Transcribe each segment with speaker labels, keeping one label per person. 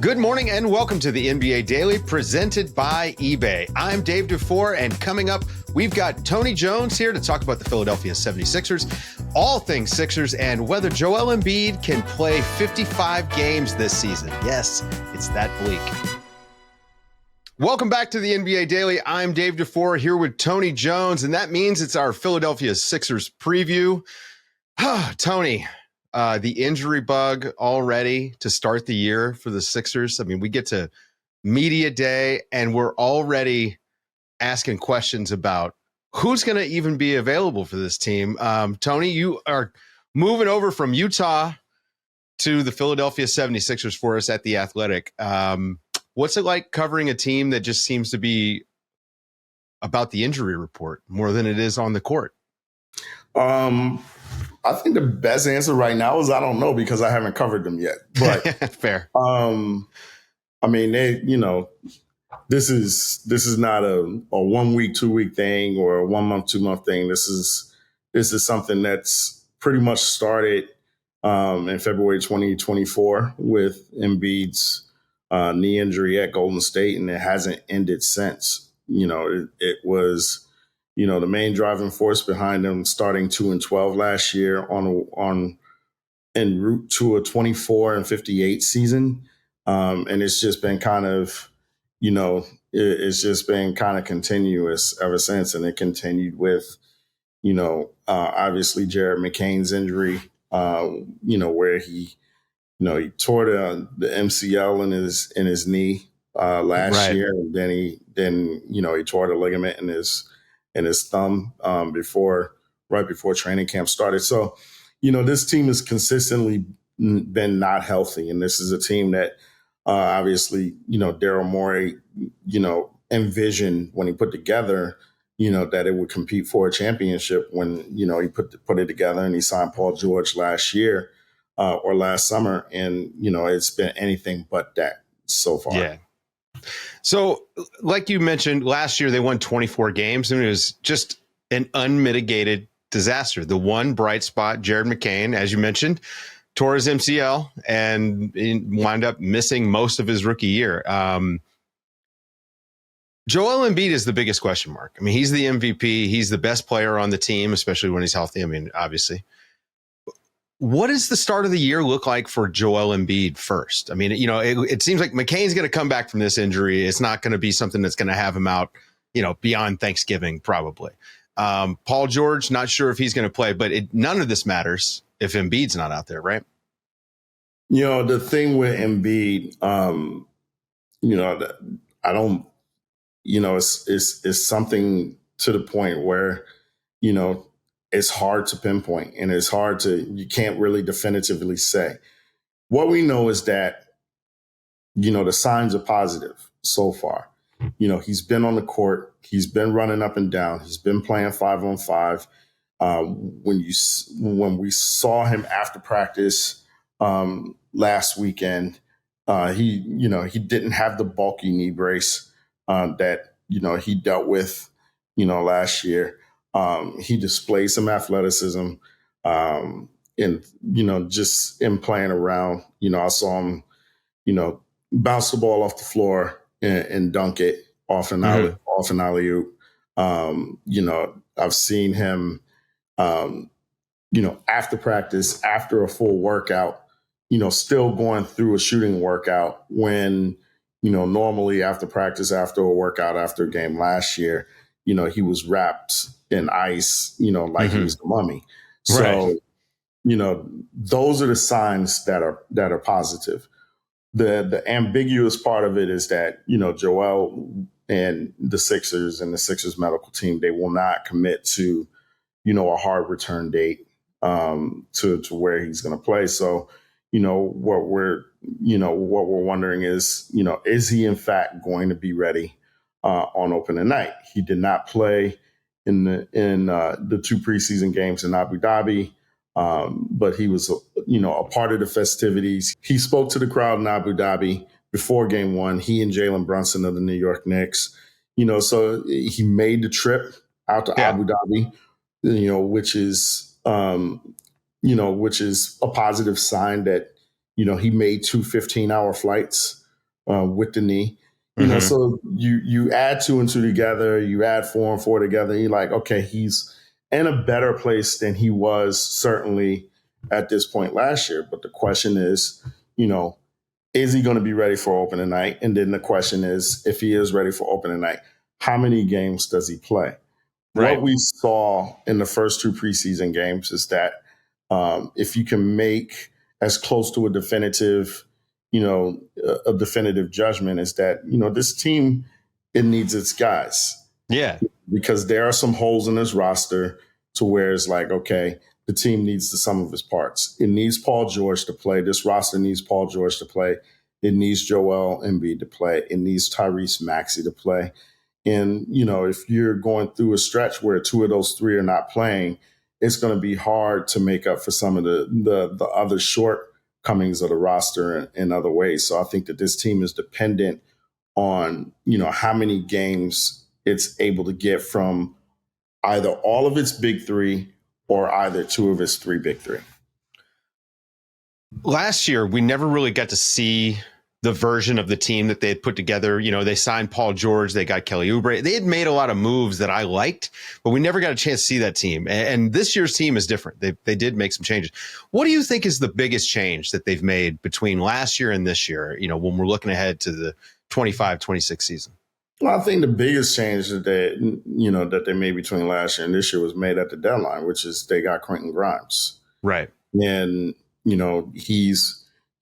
Speaker 1: Good morning and welcome to the NBA Daily presented by eBay. I'm Dave DuFour, and coming up, we've got Tony Jones here to talk about the Philadelphia 76ers, all things Sixers, and whether Joel Embiid can play 55 games this season. Yes, it's that bleak. Welcome back to the NBA Daily. I'm Dave DuFour here with Tony Jones, and that means it's our Philadelphia Sixers preview. Tony, the injury bug already to start the year for the Sixers. I mean, we get to media day and we're already asking questions about who's going to even be available for this team. Tony, you are moving over from Utah to the Philadelphia 76ers for us at The Athletic. What's it like covering a team that just seems to be about the injury report more than it is on the court?
Speaker 2: I think the best answer right now is I don't know because I haven't covered them yet. But
Speaker 1: fair.
Speaker 2: I mean, this is not a 1 week, 2 week thing or a 1 month, 2 month thing. This is something that's pretty much started in February 2024 with Embiid's knee injury at Golden State, and it hasn't ended since. It was the main driving force behind them starting 2-12 last year en route to a 24-58 season. And it's just been kind of, it's just been kind of continuous ever since. And it continued with, obviously Jared McCain's injury, where he tore the MCL in his knee last year. And then he tore the ligament in his thumb right before training camp started. So, this team has consistently been not healthy. And this is a team that obviously, Daryl Morey, envisioned when he put together, that it would compete for a championship when, he put it together and he signed Paul George last year or last summer. And, it's been anything but that so far.
Speaker 1: Yeah. So, like you mentioned, last year they won 24 games, and it was just an unmitigated disaster. The one bright spot, Jared McCain, as you mentioned, tore his MCL and wound up missing most of his rookie year. Joel Embiid is the biggest question mark. I mean, he's the MVP. He's the best player on the team, especially when he's healthy. I mean, obviously. What does the start of the year look like for Joel Embiid first? I mean, it seems like McCain's going to come back from this injury. It's not going to be something that's going to have him out, beyond Thanksgiving, probably. Paul George, not sure if he's going to play, but none of this matters if Embiid's not out there, right?
Speaker 2: The thing with Embiid, I don't, it's something to the point where, it's hard to pinpoint and you can't really definitively say. What we know is that, the signs are positive so far. He's been on the court. He's been running up and down. He's been playing 5-on-5. When we saw him after practice last weekend, he didn't have the bulky knee brace that, he dealt with, last year. He displayed some athleticism just in playing around. I saw him, bounce the ball off the floor and dunk it off an alley-oop. I've seen him, after practice, after a full workout, still going through a shooting workout when, normally after practice, after a workout, after a game last year, he was wrapped in ice, like he was the mummy. So, those are the signs that are positive. The ambiguous part of it is that, Joel and the Sixers medical team, they will not commit to, a hard return date to where he's going to play. So, what we're wondering is he in fact going to be ready on opening night? He did not play in the two preseason games in Abu Dhabi, but he was a part of the festivities. He spoke to the crowd in Abu Dhabi before game one. He and Jalen Brunson of the New York Knicks, so he made the trip out to Abu Dhabi, which is a positive sign that he made two 15-hour flights with the knee.
Speaker 1: Mm-hmm.
Speaker 2: So you add 2 and 2 together, you add 4 and 4 together, and you're like, okay, he's in a better place than he was certainly at this point last year. But the question is he going to be ready for opening night? And then the question is, if he is ready for opening night, how many games does he play?
Speaker 1: Right.
Speaker 2: What we saw in the first 2 preseason games is that if you can make as close to a definitive judgment, is that, this team, it needs its guys.
Speaker 1: Yeah.
Speaker 2: Because there are some holes in this roster to where it's like, okay, the team needs the sum of its parts. It needs Paul George to play. This roster needs Paul George to play. It needs Joel Embiid to play. It needs Tyrese Maxey to play. And, if you're going through a stretch where 2 of those 3 are not playing, it's going to be hard to make up for some of the other shortcomings of the roster in other ways. So I think that this team is dependent on, how many games it's able to get from either all of its big 3 or either 2 of its 3 big 3.
Speaker 1: Last year, we never really got to see the version of the team that they had put together. They signed Paul George, they got Kelly Oubre. They had made a lot of moves that I liked, but we never got a chance to see that team. And this year's team is different. They did make some changes. What do you think is the biggest change that they've made between last year and this year, when we're looking ahead to the 25-26 season?
Speaker 2: Well, I think the biggest change that they made between last year and this year was made at the deadline, which is they got Quentin Grimes.
Speaker 1: Right.
Speaker 2: And, he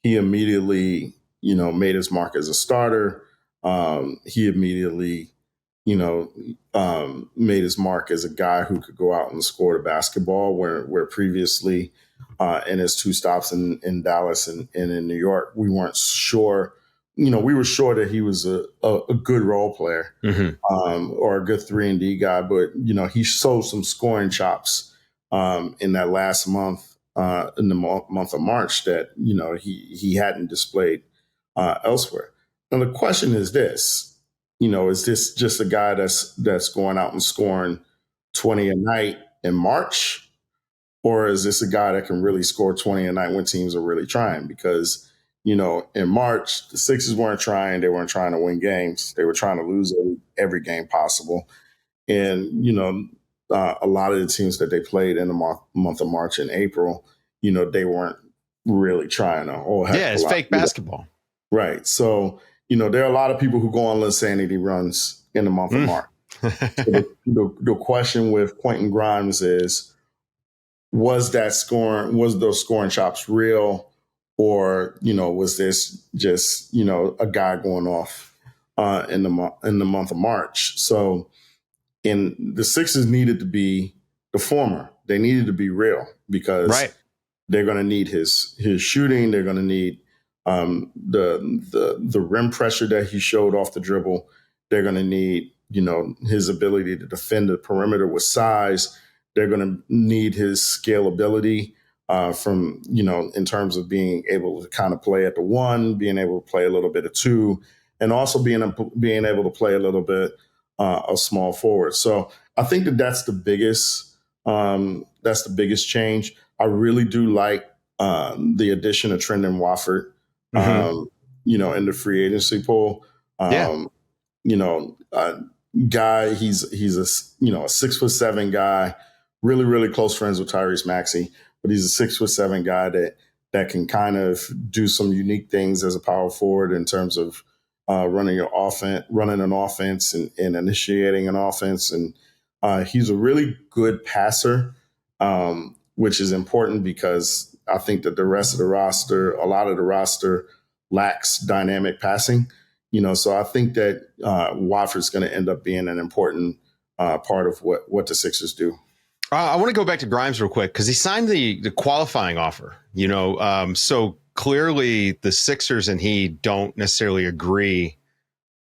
Speaker 2: immediately, made his mark as a starter. He immediately, made his mark as a guy who could go out and score the basketball, where previously in his 2 stops in Dallas and in New York, we weren't sure. We were sure that he was a good role player, or a good 3-and-D guy, but he showed some scoring chops in that last month, in the month of March, that he hadn't displayed elsewhere. Now the question is this: is this just a guy that's going out and scoring 20 a night in March, or is this a guy that can really score 20 a night when teams are really trying? Because in March, the Sixers weren't trying. They weren't trying to win games. They were trying to lose every game possible. And, a lot of the teams that they played in the month of March and April, they weren't really trying a whole heck of a lot.
Speaker 1: Yeah, it's fake basketball.
Speaker 2: Right. So, there are a lot of people who go on insanity runs in the month of March. So the question with Quentin Grimes is, was those scoring chops real? Or, was this just, a guy going off in the month of March? So the Sixers needed to be the former. They needed to be real, because they're going to need his shooting. They're going to need the rim pressure that he showed off the dribble. They're going to need, his ability to defend the perimeter with size. They're going to need his scalability. From, in terms of being able to kind of play at the 1, being able to play a little bit of 2, and also being able to play a little bit of small forward. So I think that's the biggest change. I really do like the addition of Trendon Watford, in the free agency pool. Guy, he's a 6'7" guy, really, really close friends with Tyrese Maxey. But he's a 6'7" guy that can kind of do some unique things as a power forward in terms of running an offense and initiating an offense. And he's a really good passer, which is important because I think that the rest of the roster, a lot of the roster, lacks dynamic passing. So I think that Watford's going to end up being an important part of what the Sixers do.
Speaker 1: I want to go back to Grimes real quick because he signed the qualifying offer, so clearly the Sixers and he don't necessarily agree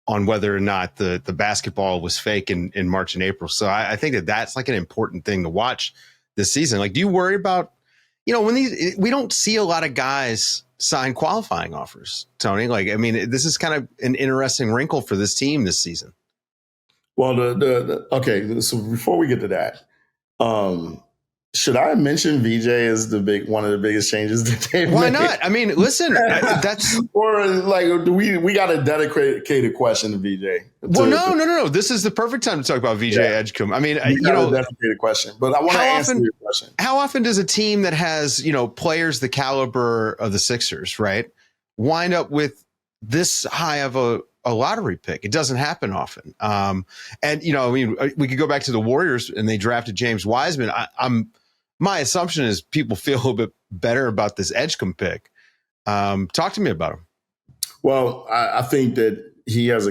Speaker 1: on whether or not the basketball was fake in March and April. So I think that's like an important thing to watch this season. Like, do you worry about, when we don't see a lot of guys sign qualifying offers, Tony? Like, I mean, this is kind of an interesting wrinkle for this team this season.
Speaker 2: Well, okay. So before we get to that, Should I mention VJ as one of the biggest changes that they've
Speaker 1: Why
Speaker 2: made?
Speaker 1: not? I mean, listen, that's
Speaker 2: or like do we got a dedicated question to VJ?
Speaker 1: well, no. This is the perfect time to talk about VJ Edgecombe. I mean,
Speaker 2: a dedicated question, but I want to answer your question.
Speaker 1: How often does a team that has players the caliber of the Sixers, right, wind up with this high of a lottery pick? It doesn't happen often. And I mean, we could go back to the Warriors and they drafted James Wiseman. My assumption is people feel a little bit better about this Edgecombe pick. Talk to me about him.
Speaker 2: Well, I think that he's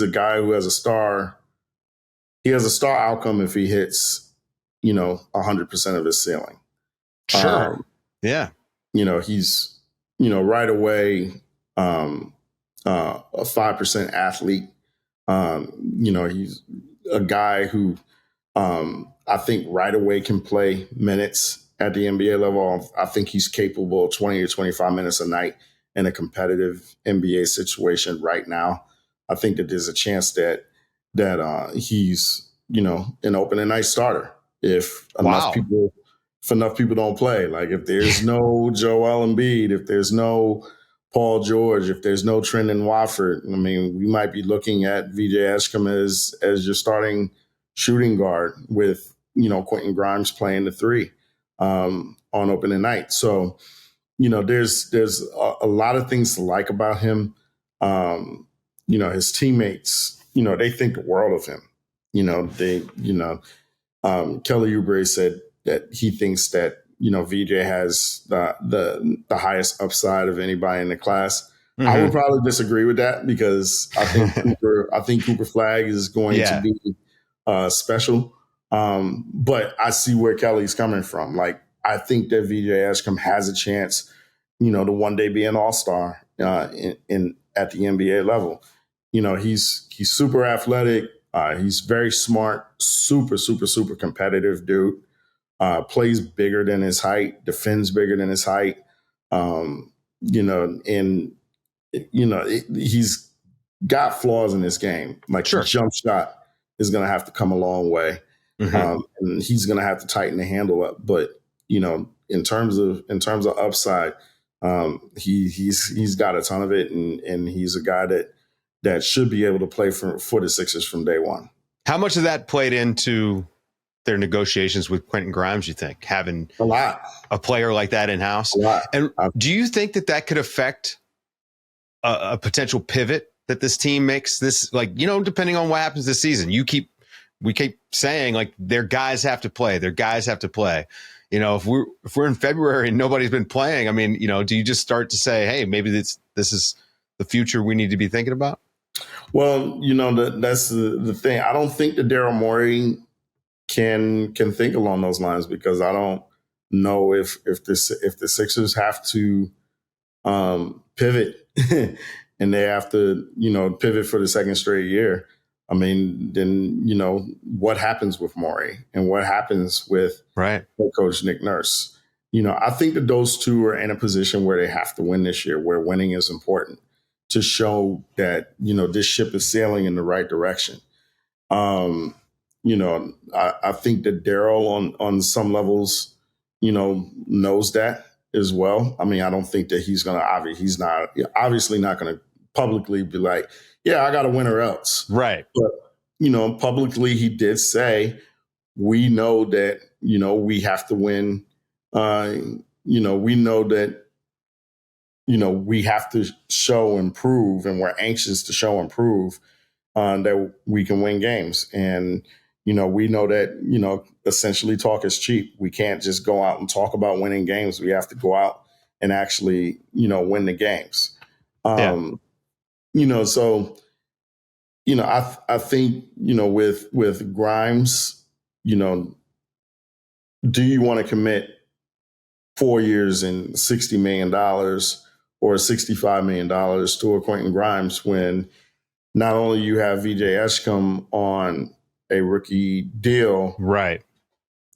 Speaker 2: a guy who has a star. He has a star outcome if he hits, 100% of his ceiling.
Speaker 1: Sure. Yeah.
Speaker 2: He's, right away, a 5% athlete. He's a guy who, I think right away can play minutes at the NBA level. I think he's capable of 20 or 25 minutes a night in a competitive NBA situation right now. I think that there's a chance that he's, an opening night starter if enough people don't play. Like if there's no Joel Embiid, if there's no Paul George, if there's no Trendon Watford, I mean, we might be looking at VJ Edgecombe as your starting shooting guard with, Quentin Grimes playing the three on opening night. So, there's a lot of things to like about him. His teammates, they think the world of him. Kelly Oubre said that he thinks that, VJ has the highest upside of anybody in the class. Mm-hmm. I would probably disagree with that because I think Cooper Flag is going to be special. But I see where Kelly's coming from. Like, I think that VJ Edgecombe has a chance, to one day be an all-star at the NBA level. He's super athletic. He's very smart, super, super, super competitive dude. Plays bigger than his height, defends bigger than his height. He's got flaws in his game. Like the jump shot is going to have to come a long way. Mm-hmm. And he's going to have to tighten the handle up. But, in terms of upside, he's got a ton of it. And he's a guy that should be able to play for the Sixers from day one.
Speaker 1: How much of that played into their negotiations with Quentin Grimes, you think, having
Speaker 2: a lot,
Speaker 1: a player like that in-house?
Speaker 2: A lot.
Speaker 1: And do you think that could affect a potential pivot that this team makes this, depending on what happens this season? We keep saying like their guys have to play. If we're in February and nobody's been playing, I mean, do you just start to say, hey, maybe this is the future we need to be thinking about?
Speaker 2: Well, that's the thing. I don't think that Daryl Morey can think along those lines because I don't know if the Sixers have to pivot and they have to pivot for the second straight year. I mean, then what happens with Morey and what happens with head coach Nick Nurse? I think that those two are in a position where they have to win this year, where winning is important to show that this ship is sailing in the right direction. I think that Daryl on some levels, knows that as well. I mean, I don't think that he's obviously not going to publicly be like, yeah, I got to win or else.
Speaker 1: Right.
Speaker 2: But, publicly he did say, we know that, we have to win. We know that, we have to show and prove, and we're anxious to show and prove that we can win games. And, we know that, essentially talk is cheap. We can't just go out and talk about winning games. We have to go out and actually, win the games. So, I think, with Grimes, do you want to commit 4 years and $60 million or $65 million to a Quentin Grimes when not only you have VJ Edgecombe on a rookie deal,
Speaker 1: right?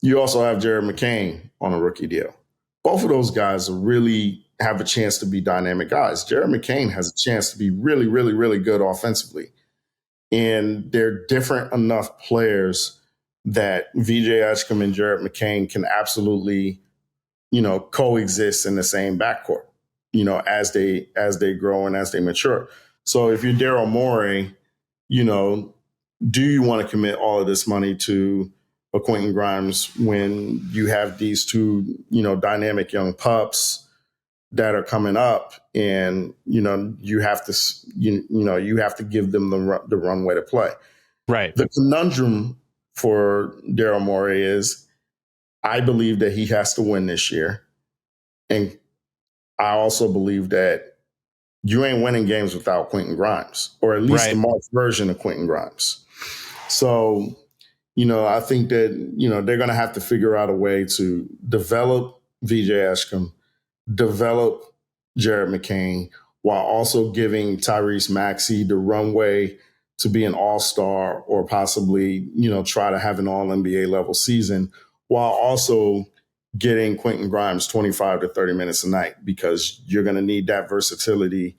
Speaker 2: You also have Jared McCain on a rookie deal. Both of those guys really have a chance to be dynamic guys. Jared McCain has a chance to be really, really, really good offensively. And they're different enough players that VJ Edgecombe and Jared McCain can absolutely, coexist in the same backcourt, as they grow and as they mature. So if you're Daryl Morey, do you want to commit all of this money to a Quentin Grimes when you have these two, dynamic young pups that are coming up, and you have to give them the runway to play.
Speaker 1: Right.
Speaker 2: The conundrum for Daryl Morey is, I believe that he has to win this year, and I also believe that you ain't winning games without Quentin Grimes, or at least the March version of Quentin Grimes. So, I think that, they're going to have to figure out a way to develop VJ Edgecombe, develop Jared McCain, while also giving Tyrese Maxey the runway to be an all-star, or possibly, try to have an all-NBA level season, while also getting Quentin Grimes 25 to 30 minutes a night, because you're going to need that versatility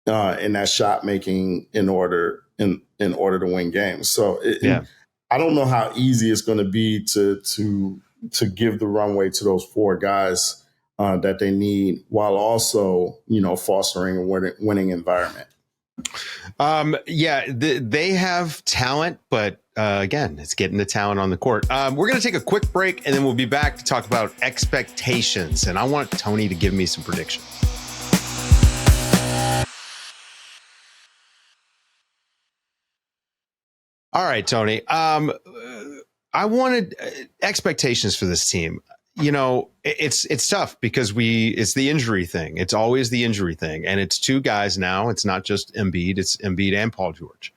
Speaker 2: in that shot making in order to win games. So I don't know how easy it's going to be to give the runway to those four guys that they need, while also fostering a winning environment.
Speaker 1: They have talent, but again, it's getting the talent on the court. We're going to take a quick break, and then we'll be back to talk about expectations. And I want Tony to give me some predictions. All right, Tony. I wanted expectations for this team. It's tough because it's the injury thing. It's always the injury thing. And it's two guys now. It's not just Embiid. It's Embiid and Paul George.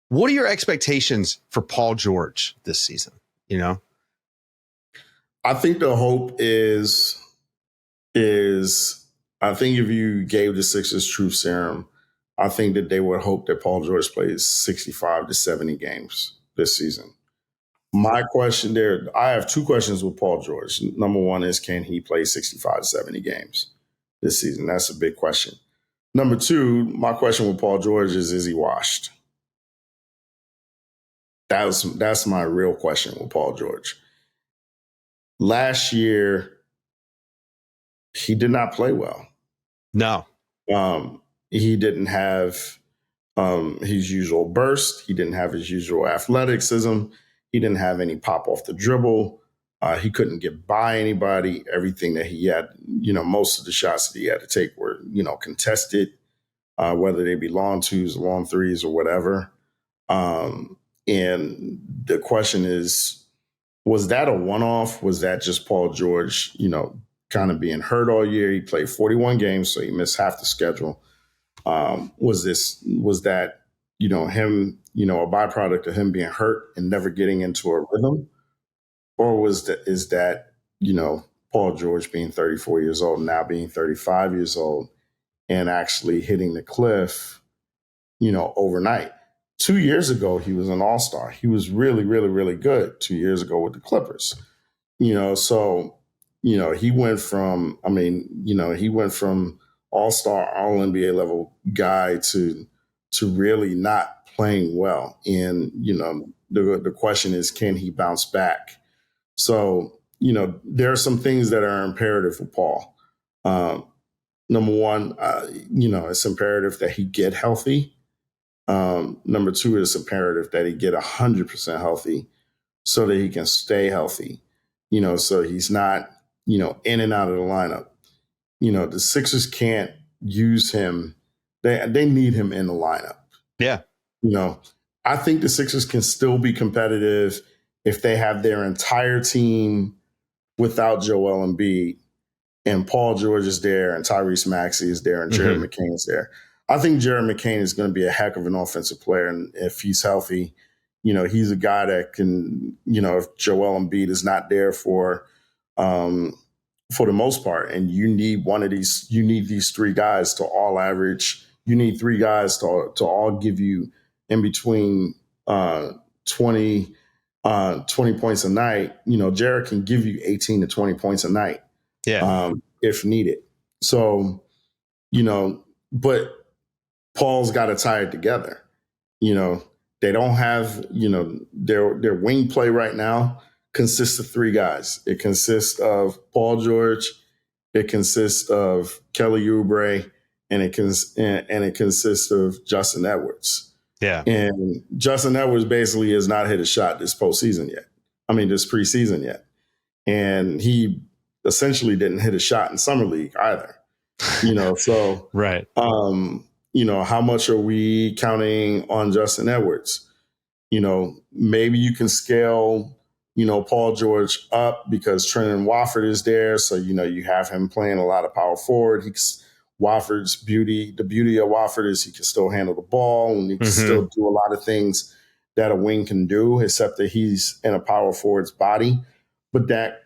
Speaker 1: What are your expectations for Paul George this season?
Speaker 2: I think the hope is I think if you gave the Sixers truth serum, I think that they would hope that Paul George plays 65 to 70 games this season. My question there, I have two questions with Paul George. Number one is, can he play 65 to 70 games this season? That's a big question. Number two, my question with Paul George is he washed? That's my real question with Paul George. Last year, he did not play well.
Speaker 1: No.
Speaker 2: He didn't have his usual burst. He didn't have his usual athleticism. He didn't have any pop off the dribble. He couldn't get by anybody. Everything that he had, most of the shots that he had to take were, contested, whether they be long twos, long threes, or whatever. And the question is, was that a one-off? Was that just Paul George, kind of being hurt all year? He played 41 games, so he missed half the schedule. Was that him, a byproduct of him being hurt and never getting into a rhythm? Or is that Paul George being 34 years old, now being 35 years old, and actually hitting the cliff, overnight? 2 years ago, he was an all-star. He was really, really, really good 2 years ago with the Clippers. He went from all-star, all-NBA level guy to really not playing well. And, the question is, can he bounce back? So, there are some things that are imperative for Paul. Number one, it's imperative that he get healthy. Number two, it's imperative that he get 100% healthy so that he can stay healthy, so he's not, in and out of the lineup. The Sixers can't use him. They need him in the lineup.
Speaker 1: Yeah.
Speaker 2: I think the Sixers can still be competitive if they have their entire team without Joel Embiid, and Paul George is there, and Tyrese Maxey is there, and Jared McCain is there. I think Jared McCain is going to be a heck of an offensive player, and if he's healthy, he's a guy that can, if Joel Embiid is not there for the most part, and you need these three guys to all average. You need three guys to all give you in between 20 points a night. Jared can give you 18 to 20 points a night, if needed. So, but Paul's got to tie it together. They don't have, their wing play right now consists of three guys. It consists of Paul George, it consists of Kelly Oubre, and it consists of Justin Edwards.
Speaker 1: Yeah.
Speaker 2: And Justin Edwards basically has not hit a shot this preseason yet. And he essentially didn't hit a shot in summer league either. So
Speaker 1: right.
Speaker 2: How much are we counting on Justin Edwards? Maybe you can scale, Paul George up because Trendon Watford is there. So, you have him playing a lot of power forward. The beauty of Watford is he can still handle the ball and he can still do a lot of things that a wing can do, except that he's in a power forward's body. But that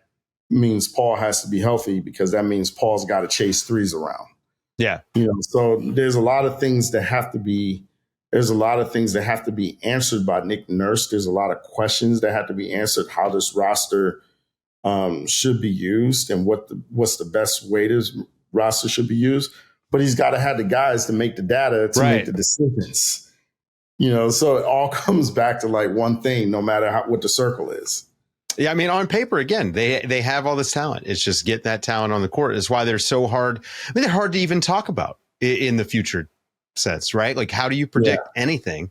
Speaker 2: means Paul has to be healthy because that means Paul's got to chase threes around.
Speaker 1: Yeah.
Speaker 2: So there's a lot of things that have to be answered by Nick Nurse. There's a lot of questions that have to be answered, how this roster should be used and what's the best way this roster should be used. But he's got to have the guys to make the data to make the decisions. So it all comes back to like one thing, no matter what the circle is.
Speaker 1: Yeah, I mean, on paper, again, they have all this talent. It's just get that talent on the court. It's why they're so hard. I mean, they're hard to even talk about in the future sense, right? Like, how do you predict anything?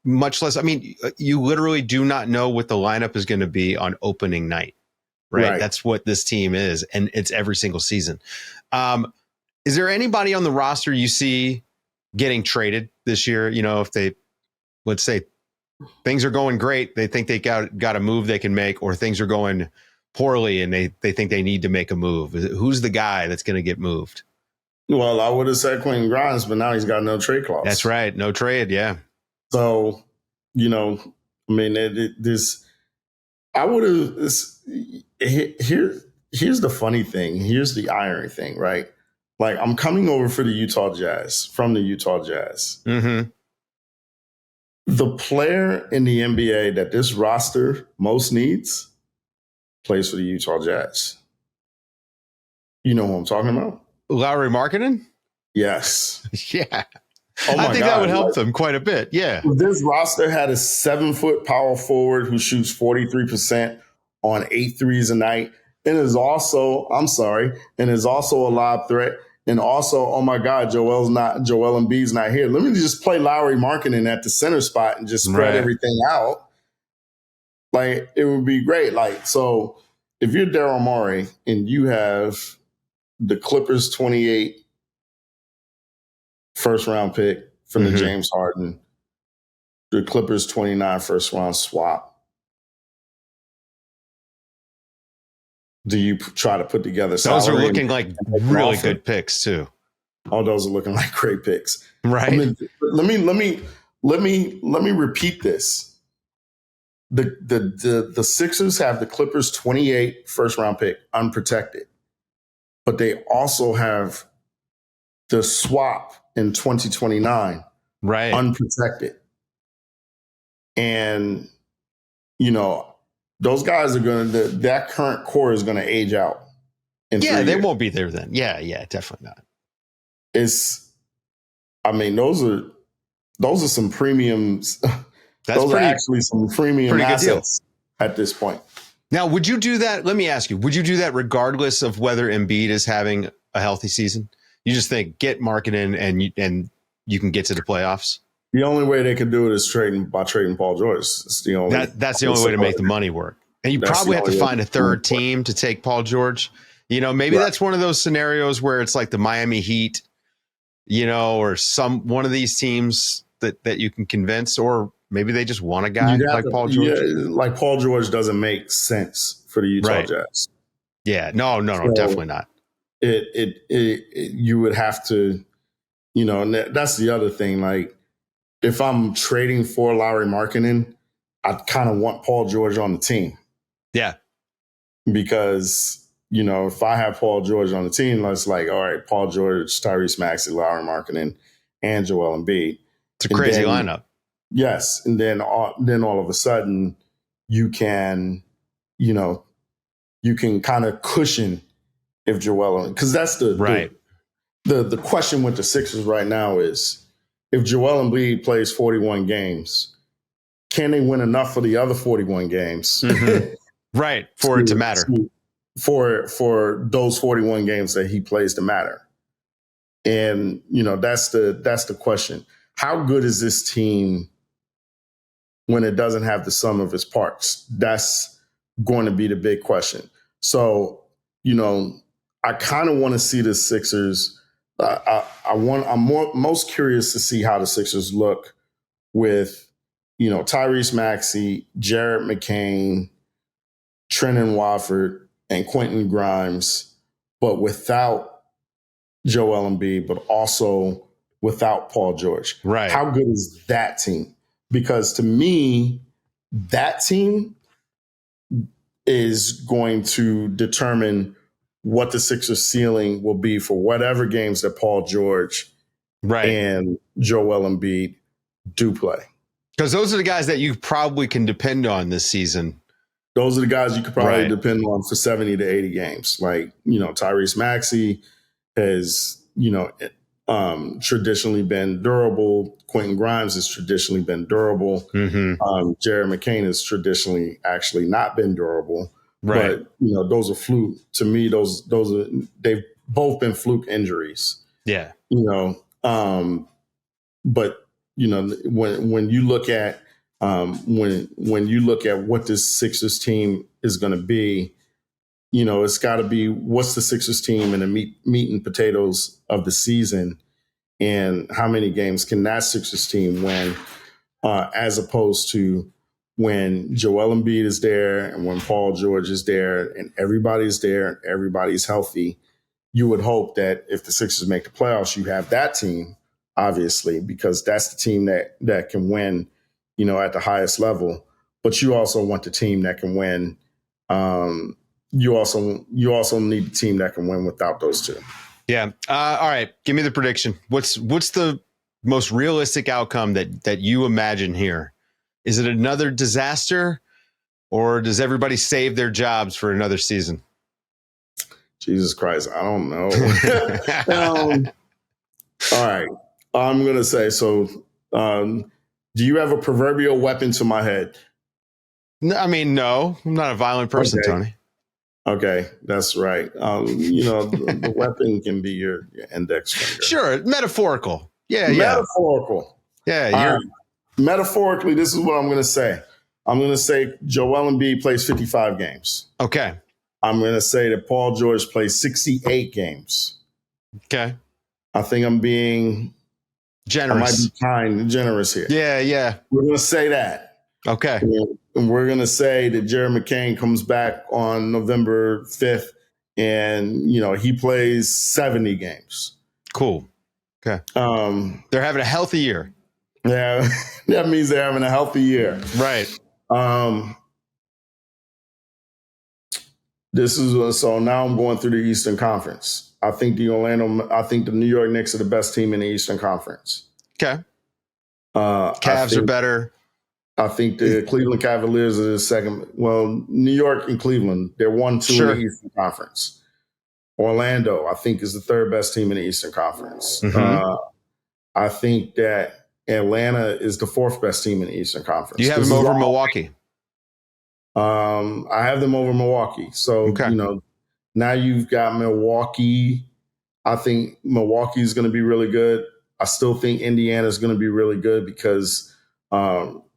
Speaker 1: Much less, I mean, you literally do not know what the lineup is going to be on opening night, right? That's what this team is, and it's every single season. Is there anybody on the roster you see getting traded this year? If they, let's say, things are going great, they think they got a move they can make, or things are going poorly and they think they need to make a move. Who's the guy that's going to get moved?
Speaker 2: Well, I would have said Quentin Grimes, but now he's got no trade clause.
Speaker 1: That's right. No trade. Yeah.
Speaker 2: So, I mean, I would have, here's the funny thing. Here's the irony thing, right? Like, I'm coming over from the Utah Jazz. Mm-hmm. The player in the NBA that this roster most needs plays for the Utah Jazz. You know who I'm talking about?
Speaker 1: Lauri Markkanen?
Speaker 2: Yes.
Speaker 1: Yeah.
Speaker 2: Oh my
Speaker 1: I think
Speaker 2: God.
Speaker 1: that would help them quite a bit. Yeah.
Speaker 2: This roster had a 7-foot power forward who shoots 43% on 8 threes a night. And is also a lob threat. And also, oh my God, Joel Embiid's not here. Let me just play Lauri Markkanen at the center spot and just spread everything out. Like, it would be great. Like, so if you're Daryl Morey and you have the Clippers 28 first round pick from the James Harden, the Clippers 29 first round swap, do you try to put together salary?
Speaker 1: Those are looking like really good picks too.
Speaker 2: Oh, those are looking like great picks.
Speaker 1: Right.
Speaker 2: I mean, let me repeat this. The Sixers have the Clippers 28 first round pick unprotected, but they also have the swap in 2029 unprotected. And those guys are that current core is gonna age out.
Speaker 1: They won't be there then. Yeah, definitely not.
Speaker 2: Those are some premiums. Those are actually some premium assets at this point.
Speaker 1: Now, would you do that? Let me ask you, would you do that regardless of whether Embiid is having a healthy season? You just think get Markkanen and you can get to the playoffs?
Speaker 2: The only way they could do it is trading Paul George. It's the only
Speaker 1: that's the only way to make the money work. And you probably have to find a third team to take Paul George. Maybe that's one of those scenarios where it's like the Miami Heat, or one of these teams that you can convince, or maybe they just want a guy like Paul George.
Speaker 2: Yeah, like Paul George doesn't make sense for the Utah Jazz.
Speaker 1: Yeah, no, definitely not.
Speaker 2: You would have to, and that's the other thing. Like, if I'm trading for Lauri Markkanen, I kind of want Paul George on the team.
Speaker 1: Yeah.
Speaker 2: Because, if I have Paul George on the team, it's like, all right, Paul George, Tyrese Maxey, Lauri Markkanen, and Joel Embiid.
Speaker 1: It's a crazy lineup.
Speaker 2: Yes. And then all of a sudden you can kind of cushion if Joel, because that's the question with the Sixers right now is, if Joel Embiid plays 41 games, can they win enough for the other 41 games?
Speaker 1: Right. For it to matter.
Speaker 2: For those 41 games that he plays to matter. And, that's the question. How good is this team when it doesn't have the sum of its parts? That's going to be the big question. So, I kind of want to see the Sixers. I'm most curious to see how the Sixers look with, Tyrese Maxey, Jared McCain, Trendon Watford, and Quentin Grimes, but without Joel Embiid, but also without Paul George.
Speaker 1: Right.
Speaker 2: How good is that team? Because to me, that team is going to determine what the Sixers ceiling will be for whatever games that Paul George and Joel Embiid do play.
Speaker 1: Because those are the guys that you probably can depend on this season.
Speaker 2: Those are the guys you could probably depend on for 70 to 80 games. Like, Tyrese Maxey has, traditionally been durable. Quentin Grimes has traditionally been durable. Jared McCain has traditionally actually not been durable.
Speaker 1: Right.
Speaker 2: But, those are fluke. To me, those are, they've both been fluke injuries.
Speaker 1: Yeah.
Speaker 2: But, when you look at, when you look at what this Sixers team is going to be, it's got to be what's the Sixers team in the meat and potatoes of the season, and how many games can that Sixers team win, as opposed to when Joel Embiid is there and when Paul George is there and everybody's there and everybody's healthy. You would hope that if the Sixers make the playoffs, you have that team, obviously, because that's the team that can win, at the highest level. But you also want the team that can win. You also need the team that can win without those two.
Speaker 1: Yeah. All right. Give me the prediction. What's the most realistic outcome that you imagine here? Is it another disaster, or does everybody save their jobs for another season?
Speaker 2: Jesus Christ, I don't know. All right. I'm going to say, so do you have a proverbial weapon to my head?
Speaker 1: No, I mean, no, I'm not a violent person,
Speaker 2: Okay.
Speaker 1: Tony.
Speaker 2: Okay, that's right. The weapon can be your index finger.
Speaker 1: Sure, metaphorical. Yeah,
Speaker 2: metaphorical.
Speaker 1: Yeah,
Speaker 2: metaphorically, this is what I'm going to say. I'm going to say Joel Embiid plays 55 games.
Speaker 1: Okay.
Speaker 2: I'm going to say that Paul George plays 68 games.
Speaker 1: Okay.
Speaker 2: I think I'm being
Speaker 1: generous.
Speaker 2: I might be kind and generous here.
Speaker 1: Yeah.
Speaker 2: We're going to say that.
Speaker 1: Okay.
Speaker 2: And we're going to say that Jared McCain comes back on November 5th and, he plays 70 games.
Speaker 1: Cool. Okay. They're having a healthy year.
Speaker 2: Yeah, that means they're having a healthy year.
Speaker 1: Right.
Speaker 2: So now I'm going through the Eastern Conference. I think the New York Knicks are the best team in the Eastern Conference.
Speaker 1: Okay. Cavs are better.
Speaker 2: I think the Cleveland Cavaliers are the second. Well, New York and Cleveland, they're 1-2 in the Eastern Conference. Orlando, I think, is the third best team in the Eastern Conference. I think that Atlanta is the fourth best team in the Eastern Conference.
Speaker 1: You have them over Milwaukee.
Speaker 2: I have them over Milwaukee. So, now you've got Milwaukee. I think Milwaukee is going to be really good. I still think Indiana is going to be really good because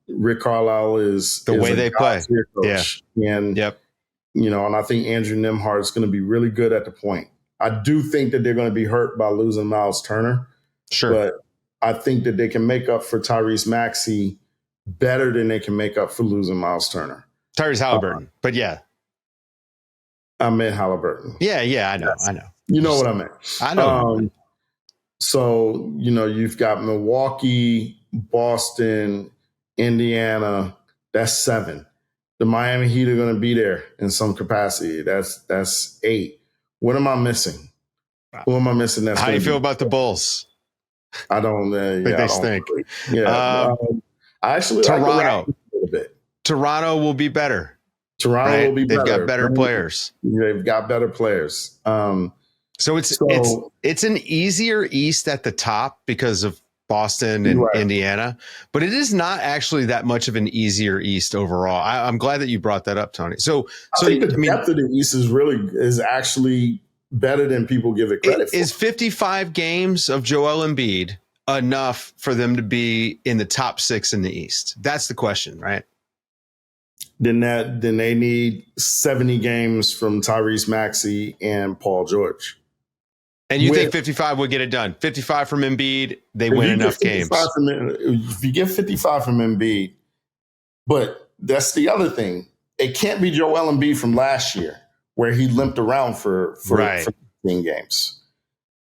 Speaker 2: Rick Carlisle is
Speaker 1: the way they play.
Speaker 2: Coach. Yeah. And, and I think Andrew Nembhard is going to be really good at the point. I do think that they're going to be hurt by losing Miles Turner.
Speaker 1: Sure.
Speaker 2: But I think that they can make up for Tyrese Maxey better than they can make up for losing Miles Turner.
Speaker 1: Tyrese Halliburton. But yeah.
Speaker 2: I meant Halliburton.
Speaker 1: Yeah, I know.
Speaker 2: Yes. I know. You know what I meant.
Speaker 1: I know.
Speaker 2: So, you've got Milwaukee, Boston, Indiana. That's 7. The Miami Heat are going to be there in some capacity. That's 8. What am I missing? Who am I missing?
Speaker 1: How do you feel about the Bulls?
Speaker 2: I don't
Speaker 1: think they stink.
Speaker 2: Yeah. I actually
Speaker 1: Toronto
Speaker 2: like the Raptors a little bit.
Speaker 1: Toronto will be better.
Speaker 2: Will be better.
Speaker 1: They've got better players.
Speaker 2: They've got better players.
Speaker 1: So it's an easier East at the top because of Boston and
Speaker 2: Right.
Speaker 1: Indiana, but it is not actually that much of an easier East overall. I'm glad that you brought that up, Tony.
Speaker 2: I think the depth of the East is actually better than people give it credit for.
Speaker 1: Is 55 games of Joel Embiid enough for them to be in the top 6 in the East? That's the question, right?
Speaker 2: Then they need 70 games from Tyrese Maxey and Paul George.
Speaker 1: And you think 55 would get it done? 55 from Embiid, they win enough games.
Speaker 2: If you get 55 from Embiid, but that's the other thing. It can't be Joel Embiid from last year where he limped around for 15 games.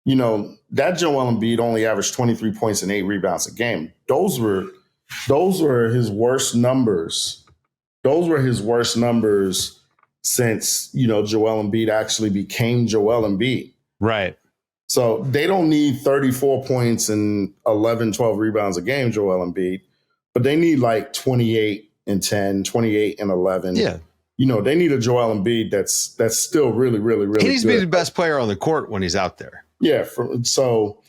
Speaker 2: You know, that Joel Embiid only averaged 23 points and 8 rebounds a game. Those were his worst numbers. Those were his worst numbers since, you know, Joel Embiid actually became Joel Embiid.
Speaker 1: Right.
Speaker 2: So they don't need 34 points and 11, 12 rebounds a game, Joel Embiid, but they need like 28 and 10, 28 and 11.
Speaker 1: Yeah.
Speaker 2: You know, they need a Joel Embiid that's still really, really, really good.
Speaker 1: He needs to be the best player on the court when he's out there.
Speaker 2: Yeah. So,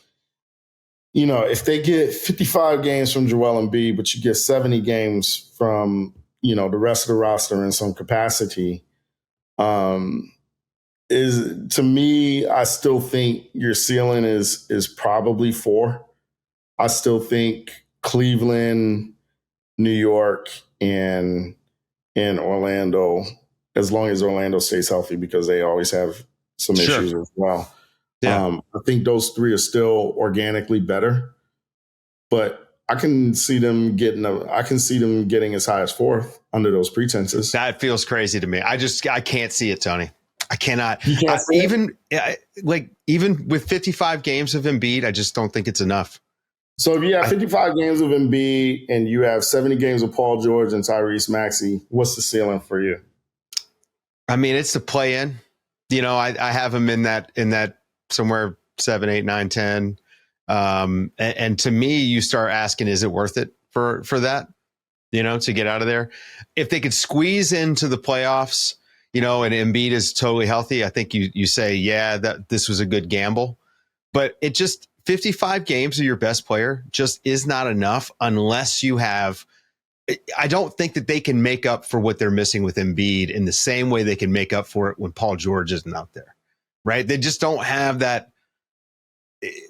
Speaker 2: you know, if they get 55 games from Joel Embiid, but you get 70 games from, you know, the rest of the roster in some capacity, is to me, I still think your ceiling is probably 4. I still think Cleveland, New York, and Orlando, as long as Orlando stays healthy, because they always have some issues as well. Yeah. I think those 3 are still organically better, but I can see them getting as high as 4th under those pretenses.
Speaker 1: That feels crazy to me. I can't see it, Tony. I cannot. Even with 55 games of Embiid, I just don't think it's enough.
Speaker 2: So if you have 55 games of Embiid and you have 70 games of Paul George and Tyrese Maxey, what's the ceiling for you?
Speaker 1: I mean, it's the play in. You know, I have him in that somewhere 7, 8, 9, 10. And to me, you start asking, is it worth it for that? You know, to get out of there? If they could squeeze into the playoffs, you know, and Embiid is totally healthy, I think you say, yeah, that this was a good gamble. But it just 55 games of your best player just is not enough unless you have. I don't think that they can make up for what they're missing with Embiid in the same way they can make up for it when Paul George isn't out there, right? They just don't have that.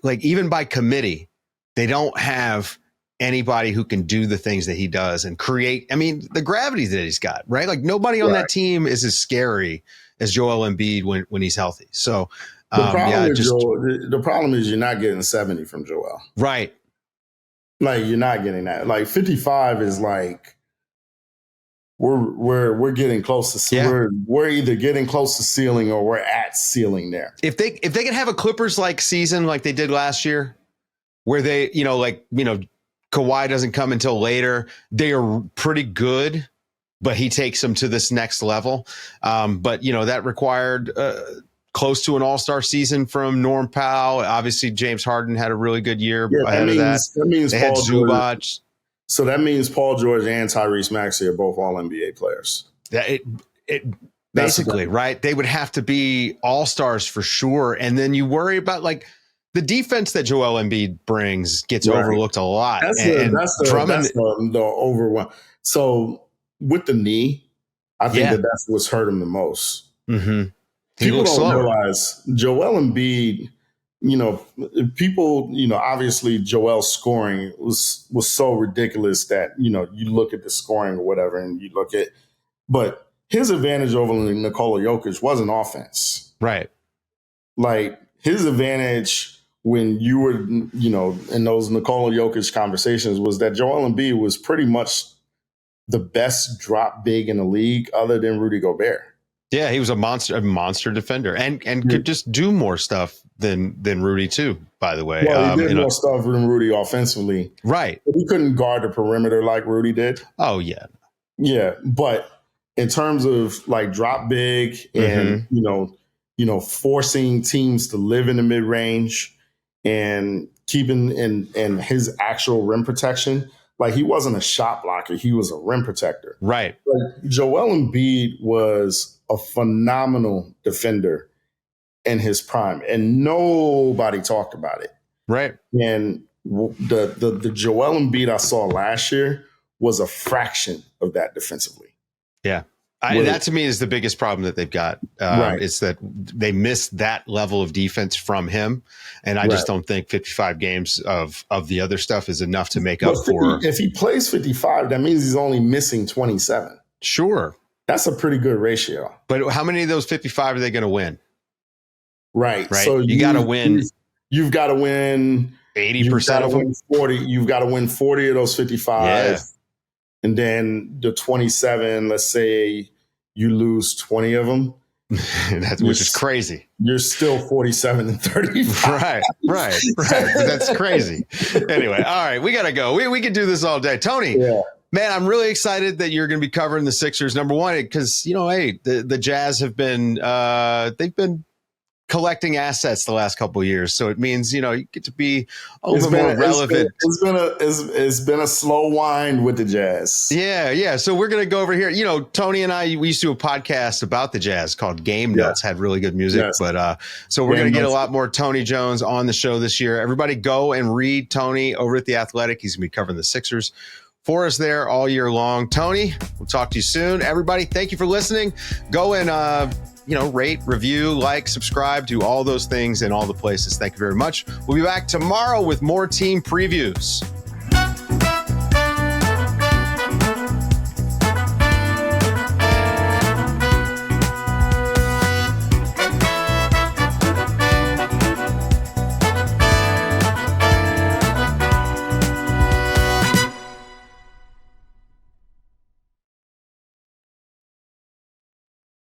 Speaker 1: Like, even by committee, they don't have anybody who can do the things that he does and create. I mean, the gravity that he's got, right? Like, nobody on that team is as scary as Joel Embiid when he's healthy. So
Speaker 2: the problem is you're not getting 70 from Joel.
Speaker 1: Right.
Speaker 2: Like, you're not getting that. Like, 55 is like we're getting close to we're either getting close to ceiling or we're at ceiling there.
Speaker 1: If they could have a Clippers like season like they did last year, where they, Kawhi doesn't come until later, they are pretty good, but he takes them to this next level. But that required close to an all-star season from Norm Powell. Obviously, James Harden had a really good year ahead of that.
Speaker 2: That means
Speaker 1: they had Zubac.
Speaker 2: So that means Paul George and Tyrese Maxey are both all-NBA players.
Speaker 1: Basically, right? They would have to be all-stars for sure. And then you worry about, like, the defense that Joel Embiid brings gets overlooked a lot.
Speaker 2: That's the overwhelm. So with the knee, I think that's what's hurt him the most.
Speaker 1: Mm-hmm.
Speaker 2: People don't realize Joel Embiid, people, obviously Joel's scoring was so ridiculous that, you look at the scoring or whatever and you look at, but his advantage over Nikola Jokic wasn't offense.
Speaker 1: Right.
Speaker 2: Like, his advantage when you were, in those Nikola Jokic conversations was that Joel Embiid was pretty much the best drop big in the league other than Rudy Gobert.
Speaker 1: Yeah, he was a monster defender and could just do more stuff than Rudy too, by the way.
Speaker 2: Well, he did more stuff than Rudy offensively.
Speaker 1: Right.
Speaker 2: But he couldn't guard the perimeter like Rudy did.
Speaker 1: Oh, yeah.
Speaker 2: Yeah, but in terms of like drop big and, forcing teams to live in the mid-range and keeping and his actual rim protection, like, he wasn't a shot blocker. He was a rim protector.
Speaker 1: Right.
Speaker 2: Like, Joel Embiid was a phenomenal defender in his prime, and nobody talked about it.
Speaker 1: Right.
Speaker 2: And, The Joel Embiid I saw last year was a fraction of that defensively.
Speaker 1: Yeah. That to me is the biggest problem that they've got.
Speaker 2: Right.
Speaker 1: It's that they missed that level of defense from him. And I just don't think 55 games of the other stuff is enough to make up for.
Speaker 2: If he plays 55, that means he's only missing 27.
Speaker 1: Sure.
Speaker 2: That's a pretty good ratio.
Speaker 1: But how many of those 55 are they going to win?
Speaker 2: Right.
Speaker 1: So you got to win.
Speaker 2: You've got to win
Speaker 1: 80% of them.
Speaker 2: 40. You've got to win 40 of those 55.
Speaker 1: Yeah.
Speaker 2: And then the 27, let's say you lose 20 of them.
Speaker 1: Which is crazy.
Speaker 2: You're still 47 and 35.
Speaker 1: Right. That's crazy. Anyway, all right, we got to go. We could do this all day. Tony, man, I'm really excited that you're going to be covering the Sixers. Number one, because, hey, the Jazz have been, they've been collecting assets the last couple of years. So it means, you get to be a little bit more relevant.
Speaker 2: It's been a slow wind with the Jazz.
Speaker 1: Yeah. So we're going to go over here. Tony and I, we used to do a podcast about the Jazz called Game Notes, had really good music. Yes. But so we're going to get a lot more Tony Jones on the show this year. Everybody go and read Tony over at The Athletic. He's going to be covering the Sixers for us there all year long. Tony, we'll talk to you soon. Everybody, thank you for listening. Go and, rate, review, like, subscribe, do all those things in all the places. Thank you very much. We'll be back tomorrow with more team previews.